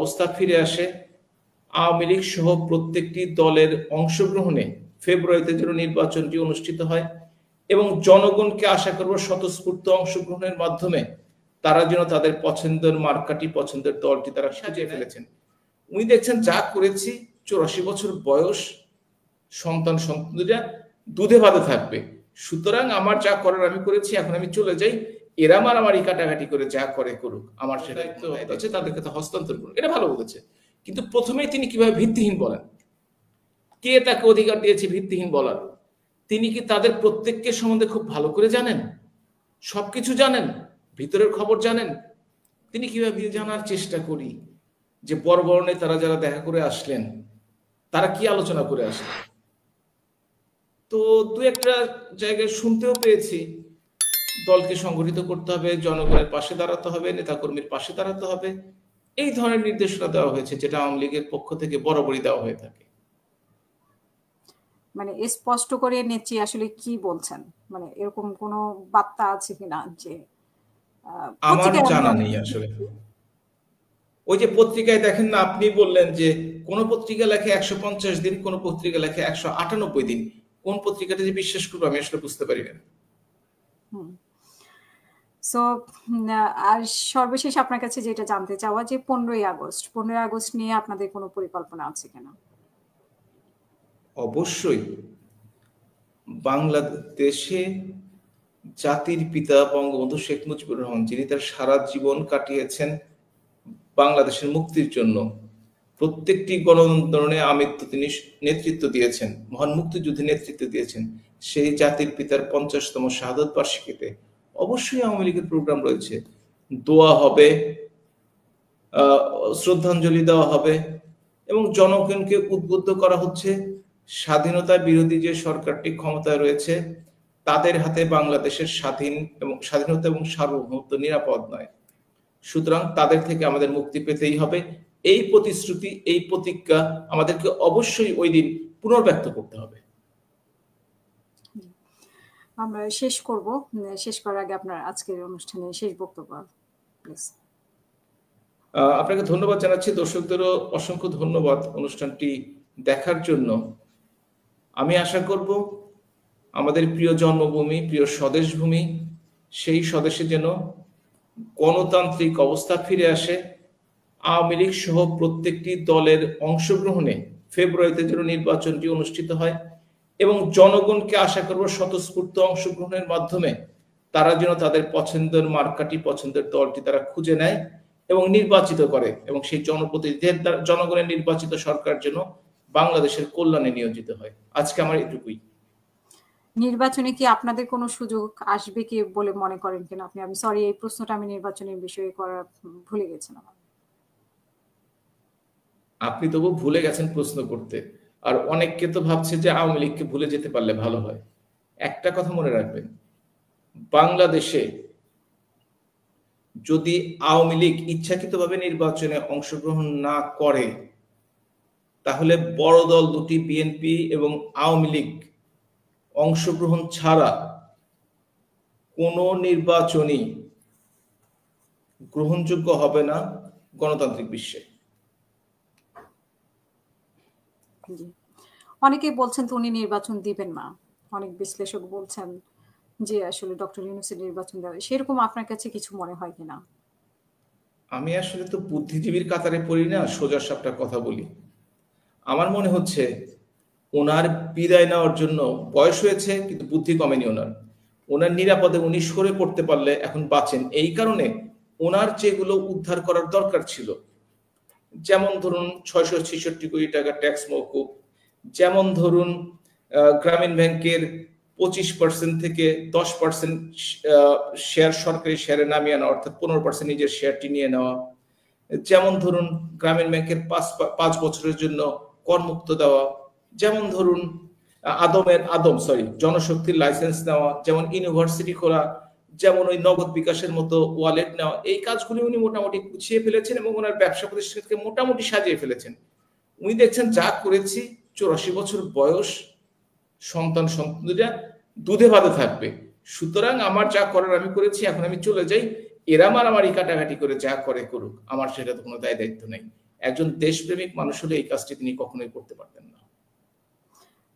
অবস্থা ফিরে আসে, আওয়ামী লীগ সহ প্রত্যেকটি দলের অংশগ্রহণে ফেব্রুয়ারিতে যেন নির্বাচনটি অনুষ্ঠিত হয় এবং জনগণকে আশা করব স্বতঃস্ফূর্ত অংশগ্রহণের মাধ্যমে তারা যেন তাদের পছন্দের মার্কাটি, পছন্দের দলটি তারা সাজিয়ে ফেলেছেন। উনি দেখছেন যা করেছি, 84 বছর বয়স, সন্তান সন্ততিরা দুধে ভাতে থাকবে, সুতরাং আমার যা করার আমি করেছি, এখন আমি চলে যাই, এরা মারামারি কাটাকাটি করে যা করে করুক, আমার সেটা হচ্ছে তাদেরকে তো হস্তান্তর করুক। এটা ভালো বলেছে, কিন্তু প্রথমেই তিনি কিভাবে ভিত্তিহীন বলেন? কে তাকে অধিকার দিয়েছে ভিত্তিহীন বলার? তিনি কি তাদের প্রত্যেককে সম্বন্ধে খুব ভালো করে জানেন? সবকিছু জানেন? ভিতরের খবর জানেন? তিনি কিভাবে জানার চেষ্টা করি যে বর্বরণে তারা যারা দেখা করে আসলেন তারা কি আলোচনা করে আসলেন। তো দু একটা জায়গায় শুনতেও পেয়েছি দলকে সংগঠিত করতে হবে, জনগণের পাশে দাঁড়াতে হবে, নেতাকর্মীর পাশে দাঁড়াতে হবে, এই ধরনের নির্দেশনা দেওয়া হয়েছে, যেটা আওয়ামী লীগের পক্ষ থেকে বরাবরই দেওয়া হয়ে থাকে। মানে স্পষ্ট করে নেত্রী আসলে কি বলছেন, মানে এরকম কোনো বার্তা আছে কিনা? যে আমার জানা নেই আসলে। ওই যে পত্রিকায় দেখেন না, আপনি বললেন যে কোন পত্রিকা লেখে 150 দিন, কোন পত্রিকা লেখে 198 দিন, কোন পত্রিকাটা যে বিশ্বাস করবো আমি আসলে বুঝতে পারি না। সো আর সর্বশেষ আপনার কাছে যেটা জানতে চাওয়া, যে 15ই আগস্ট নিয়ে আপনাদের কোনো পরিকল্পনা আছে কিনা? অবশ্যই। বাংলাদেশে জাতির পিতা বঙ্গবন্ধু শেখ মুজিবুর রহমান, যিনি তার সারা জীবন কাটিয়েছেন বাংলাদেশের মুক্তির জন্য, প্রত্যেকটি গণ আন্দোলনে আমৃত্যু তিনি নেতৃত্ব দিয়েছেন, মহান মুক্তিযুদ্ধে নেতৃত্ব দিয়েছেন। সেই জাতির পিতার 50তম শাহাদত বার্ষিকীতে অবশ্যই আওয়ামী লীগের প্রোগ্রাম রয়েছে, দোয়া হবে, শ্রদ্ধাঞ্জলি দেওয়া হবে এবং জনগণকে উদ্বুদ্ধ করা হচ্ছে স্বাধীনতা বিরোধী যে সরকারটি ক্ষমতায় রয়েছে তাদের হাতে বাংলাদেশের স্বাধীনতা এবং সার্বভৌমত্ব নিরাপদ নয়, সুতরাং তাদের থেকে আমাদের মুক্তি পেতেই হবে। এই প্রতিশ্রুতি, এই প্রতিজ্ঞা আমাদেরকে অবশ্যই ওই দিন পুনর্ব্যক্ত করতে হবে। আমরা শেষ করব, শেষ করার আগে আপনার আজকের অনুষ্ঠানে শেষ বক্তব্য প্লিজ। আপনাকে ধন্যবাদ জানাচ্ছি, দর্শকদেরও অসংখ্য ধন্যবাদ অনুষ্ঠানটি দেখার জন্য। আমি আশা করব আমাদের প্রিয় জন্মভূমি, প্রিয় স্বদেশভূমি, সেই স্বদেশে যেন গণতান্ত্রিক অবস্থা ফিরে আসে, আওয়ামী লীগ সহ প্রত্যেকটি দলের অংশগ্রহণে ফেব্রুয়ারিতে যেন নির্বাচনটি অনুষ্ঠিত হয় এবং জনগণকে আশা করব স্বতঃস্ফূর্ত অংশগ্রহণের মাধ্যমে তারা যেন তাদের পছন্দের মার্কাটি, পছন্দের দলটি তারা খুঁজে নেয় এবং নির্বাচিত করে এবং সেই জনপ্রতিনিধিদের জনগণের নির্বাচিত সরকার যেন বাংলাদেশের কল্যাণে নিয়োজিত হয়। আজকে আমার এটুকুই। নির্বাচনে কি আপনাদের কোনো সুযোগ আসবে কি বলে মনে করেন কিনা আপনি? আমি সরি, এই প্রশ্নটা আমি নির্বাচনের বিষয়ে করা ভুলে গেছিলাম। আপনি তবু ভুলে গেছেন প্রশ্ন করতে, আর অনেককে তো ভাবছে যে আওয়ামী লীগকে ভুলে যেতে পারলে ভালো হয়। একটা কথা মনে রাখবেন, বাংলাদেশে যদি আওয়ামী লীগ ইচ্ছাকৃতভাবে নির্বাচনে অংশগ্রহণ না করে তাহলে বড় দল দুটি বিএনপি এবং আওয়ামী লীগ অংশগ্রহণ ছাড়া কোনো নির্বাচনই গ্রহণযোগ্য হবে না গণতান্ত্রিক বিশ্বে। অনেকেই বলছেন তো উনি নির্বাচন দিবেন না, অনেক বিশ্লেষক বলছেন যে আসলে ডক্টর ইউনূসের নির্বাচন দেওয়া, সেরকম আপনার কাছে কিছু মনে হয় কিনা? আমি আসলে তো বুদ্ধিজীবীর কাতারে পড়ি না, সোজা সাপটা কথা বলি। আমার মনে হচ্ছে ওনার বিদায় নেওয়ার জন্য বয়স হয়েছে কিন্তু বুদ্ধি কমেনি ওনার নিরাপদে উনি সরে পড়তে পারলে এখন বাঁচেন, এই কারণে ওনার যেগুলো উদ্ধার করার দরকার ছিল, যেমন ধরুন 666 কোটি টাকা ট্যাক্স মওকুফ, যেমন ধরুন গ্রামীণ ব্যাংকের 25% থেকে 10% শেয়ার সরকারি শেয়ারে নামিয়ে আনা, অর্থাৎ 15% নিজের শেয়ারটি নিয়ে নেওয়া, যেমন ধরুন গ্রামীণ ব্যাংকের 5 বছরের জন্য করমুক্ত দেওয়া, যেমন ধরুন জনশক্তির লাইসেন্স নেওয়া, যেমন ইউনিভার্সিটি খোলা, যেমন ওই নগদ বিকাশের মতো ওয়ালেট নেওয়া, এই কাজগুলি উনি মোটামুটি গুছিয়ে ফেলেছেন এবং ওনার ব্যবসা প্রতিষ্ঠানকে মোটামুটি সাজিয়ে ফেলেছেন। উনি দেখছেন যা করেছি, 84 বছর বয়স, সন্তান সন্ততিরা দুধে ভাতে থাকবে, সুতরাং আমার যা করার আমি করেছি, এখন আমি চলে যাই, এরা মারামারি কাটাকাটি করে যা করে করুক, আমার সেটা তো কোনো দায় দায়িত্ব নেই। একজন দেশপ্রেমিক মানুষ হলে এই কাজটি তিনি কখনোই করতে পারতেন না।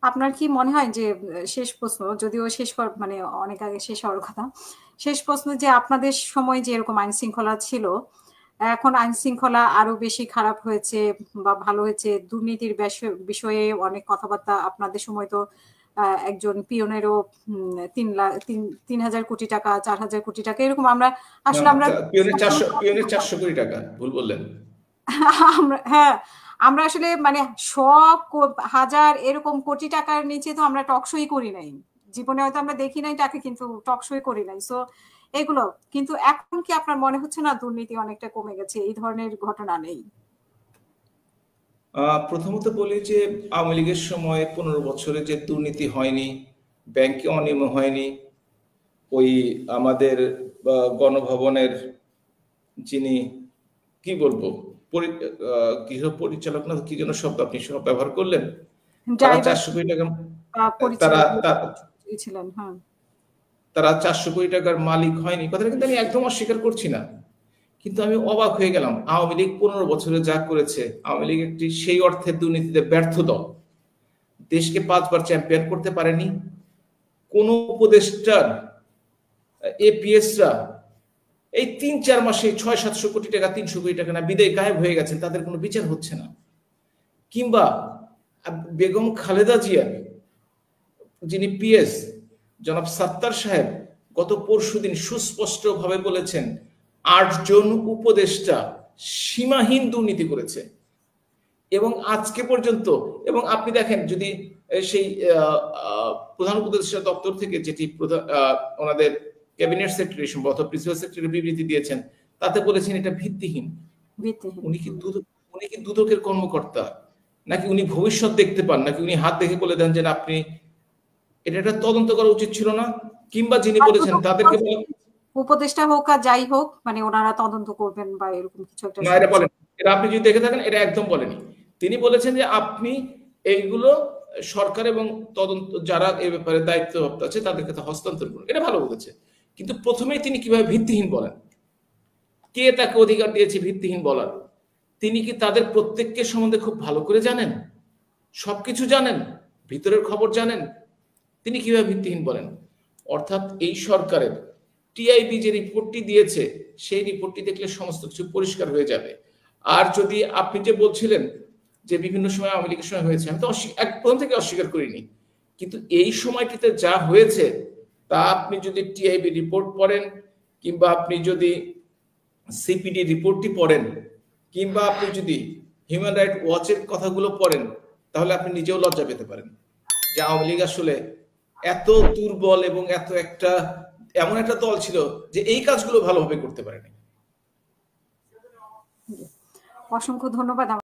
আপনার কি মনে হয় যে শেষ প্রশ্ন, যদিও শেষ মানে অনেক আগে শেষ হওয়ার কথা, শেষ প্রশ্ন যে আপনাদের সময় যে এরকম আইন শৃঙ্খলা ছিল, এখন আইন শৃঙ্খলা আরো বেশি খারাপ হয়েছে বা ভালো হয়েছে, দুর্নীতির বিষয়ে অনেক কথাবার্তা, আপনাদের সময় তো একজন পিয়নেরও 3,000 কোটি টাকা, 4,000 কোটি টাকা এরকম, আমরা আসলে আমরা পিয়নের 400 কোটি টাকা ভুল বললেন। হ্যাঁ, আমরা আসলে মানে হাজার এরকম কোটি টাকার নিচে তো আমরা টকশোই করি নাই জীবনে, হয়তো আমরা দেখি নাই তাকে, কিন্তু টকশোই করি নাই। সো এগুলো কিন্তু এখন কি আপনার মনে হচ্ছে না দুর্নীতি অনেকটা কমে গেছে, এই ধরনের ঘটনা নেই? প্রথমত বলি যে আওয়ামী লীগের সময় 15 বছরে যে দুর্নীতি হয়নি, ব্যাংকে অনিয়ম হয়নি, ওই আমাদের গণভবনের যিনি কি বলবো গৃহ পরিচালক না কি যেন শব্দ আপনি সব ব্যবহার করলেন, তারা 400 কোটি টাকা তারা 400 কোটি টাকার মালিক হয়নি, কথাটা কিন্তু আমি একদম অস্বীকার করছি না, কিন্তু আমি অবাক হয়ে গেলাম। আওয়ামী লীগ 15 বছরে যা করেছে, আওয়ামী লীগ একটি সেই অর্থে দুর্নীতিতে ব্যর্থ দল, দেশকে 5 বার চ্যাম্পিয়ন করতে পারেনি। কোন উপদেষ্টার এপিএসরা এই 3-4 মাসে 600-700 কোটি টাকা, 300 কোটি টাকা না বিদায় গায়েব হয়ে গেছেন, তাদের কোনো বিচার হচ্ছে না। কিংবা বেগম খালেদা জিয়া যিনি পিএস জনাব সাত্তার সাহেব গত পরশুদিন সুস্পষ্ট ভাবে বলেছেন 8 জন উপদেষ্টা সীমাহীন দুর্নীতি করেছে, এবং আজকে পর্যন্ত, এবং আপনি দেখেন যদি সেই প্রধান উপদেষ্টা দপ্তর থেকে যেটি ওনাদের ক্যাবিনেট সেক্রেটারি সম্ভবত প্রিন্সিপাল সেক্রেটারি বিবৃতি দিয়েছেন, তাতে বলেছেন এটা ভিত্তিহীন। উনি কি দুদকের কর্মকর্তা নাকি উনি ভবিষ্যৎ দেখতে পান, নাকি উনি হাত দেখে বলে দেন যে আপনি এটা একটা তদন্ত করা উচিত ছিল না? কিংবা যিনি বলেছেন তাদেরকে উপদেষ্টা হোক আর যাই হোক, মানে ওনারা তদন্ত করবেন বা এরকম কিছু একটা, না এটা বলেন, এটা আপনি যদি দেখে থাকেন এটা একদম বলেনি। তিনি বলেছেন যে আপনি এইগুলো সরকার এবং তদন্ত যারা এই ব্যাপারে দায়িত্বপ্রাপ্ত আছে তাদের কাছে হস্তান্তর করুন, এটা ভালো বলেছে। কিন্তু প্রথমেই তিনি কিভাবে ভিত্তিহীন বলেন? কে তাকে অধিকার দিয়েছে ভিত্তিহীন বলার? তিনি কি তাদের প্রত্যেককে সম্বন্ধে খুব ভালো করে জানেন? সবকিছু জানেন? ভিতরের খবর জানেন? তিনি কিভাবে ভিত্তিহীন বলেন? অর্থাৎ এই সরকারের টিআইবি যে রিপোর্টটি দিয়েছে, সেই রিপোর্টটি দেখলে সমস্ত কিছু পরিষ্কার হয়ে যাবে। আর যদি আপনি যে বলছিলেন যে বিভিন্ন সময় আওয়ামী লীগের সময় হয়েছে, আমি তো প্রথম থেকে অস্বীকার করিনি, কিন্তু এই সময়টিতে যা হয়েছে তা আপনি যদি টিআইবি রিপোর্ট পড়েন, কিংবা আপনি যদি সিপিডি রিপোর্টটি পড়েন, কিংবা আপনি যদি হিউম্যান রাইট ওয়াচের কথাগুলো পড়েন, তাহলে আপনি নিজেও লজ্জা পেতে পারেন যে আওয়ামী লীগ আসলে এত দুর্বল এবং এমন একটা দল ছিল যে এই কাজগুলো ভালোভাবে করতে পারেনি। অসংখ্য ধন্যবাদ।